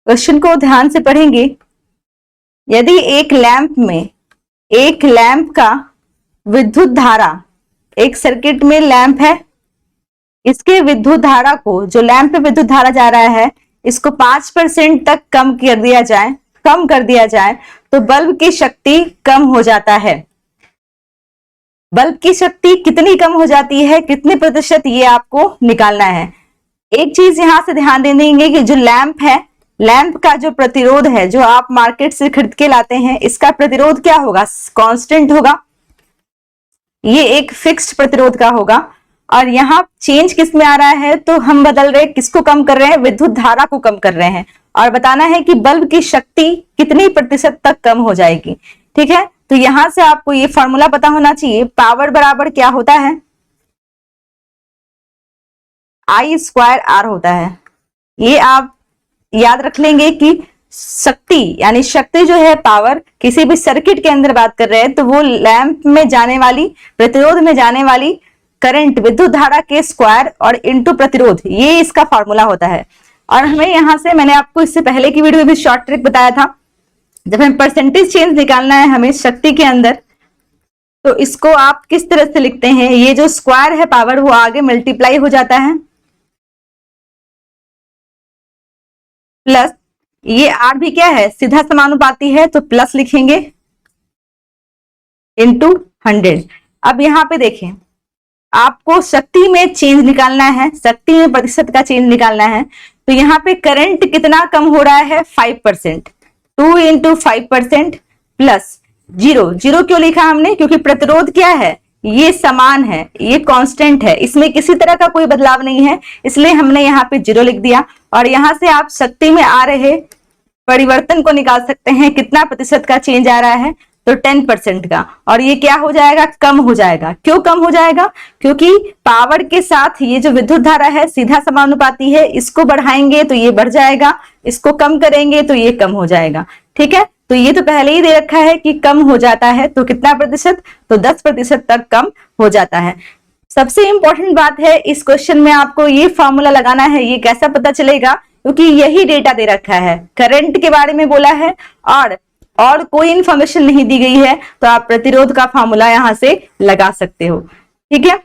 Question को ध्यान से पढ़ेंगे। यदि एक लैंप का विद्युत धारा, एक सर्किट में लैंप है, इसके विद्युत धारा को, जो लैंप पे विद्युत धारा जा रहा है, इसको 5% तक कम कर दिया जाए तो बल्ब की शक्ति कम हो जाता है। बल्ब की शक्ति कितनी कम हो जाती है, कितने प्रतिशत, ये आपको निकालना है। एक चीज यहां से ध्यान देंगे कि जो लैंप है, लैंप का जो प्रतिरोध है, जो आप मार्केट से खरीद के लाते हैं, इसका प्रतिरोध क्या होगा, कांस्टेंट होगा, ये एक फिक्स्ड प्रतिरोध का होगा। और यहाँ चेंज किस में आ रहा है, तो हम बदल रहे, किसको कम कर रहे हैं, विद्युत धारा को कम कर रहे हैं, और बताना है कि बल्ब की शक्ति कितनी प्रतिशत तक कम हो जाएगी। ठीक है, तो यहां से आपको ये फॉर्मूला पता होना चाहिए। पावर बराबर क्या होता है, I²R होता है। ये आप याद रख लेंगे कि शक्ति, यानी शक्ति जो है, पावर, किसी भी सर्किट के अंदर बात कर रहे हैं तो वो लैंप में जाने वाली, प्रतिरोध में जाने वाली करंट, विद्युत धारा के स्क्वायर और इनटू प्रतिरोध, ये इसका फॉर्मूला होता है। और हमें यहां से, मैंने आपको इससे पहले की वीडियो में भी शॉर्ट ट्रिक बताया था, जब हमें परसेंटेज चेंज निकालना है हमें शक्ति के अंदर, तो इसको आप किस तरह से लिखते हैं, ये जो स्क्वायर है पावर, वो आगे मल्टीप्लाई हो जाता है, प्लस ये R भी क्या है, सीधा समानुपाती है, तो प्लस लिखेंगे, इनटू 100। अब यहां पे देखें, आपको शक्ति में चेंज निकालना है, शक्ति में प्रतिशत का चेंज निकालना है, तो यहाँ पे करंट कितना कम हो रहा है, 5%, 2 × 5% प्लस 0 क्यों लिखा हमने, क्योंकि प्रतिरोध क्या है, ये समान है, ये कांस्टेंट है, इसमें किसी तरह का कोई बदलाव नहीं है, इसलिए हमने यहाँ पे 0 लिख दिया। और यहां से आप शक्ति में आ रहे परिवर्तन को निकाल सकते हैं, कितना प्रतिशत का चेंज आ रहा है, तो 10% का। और ये क्या हो जाएगा, कम हो जाएगा। क्यों कम हो जाएगा, क्योंकि पावर के साथ ये जो विद्युत धारा है सीधा समानुपाती है, इसको बढ़ाएंगे तो ये बढ़ जाएगा, इसको कम करेंगे तो ये कम हो जाएगा। ठीक है, तो ये तो पहले ही दे रखा है कि कम हो जाता है, तो कितना प्रतिशत, तो 10% तक कम हो जाता है। सबसे इंपॉर्टेंट बात है इस क्वेश्चन में, आपको ये फॉर्मूला लगाना है। ये कैसा पता चलेगा, क्योंकि यही डेटा दे रखा है, करंट के बारे में बोला है और कोई इंफॉर्मेशन नहीं दी गई है, तो आप प्रतिरोध का फॉर्मूला यहां से लगा सकते हो। ठीक है,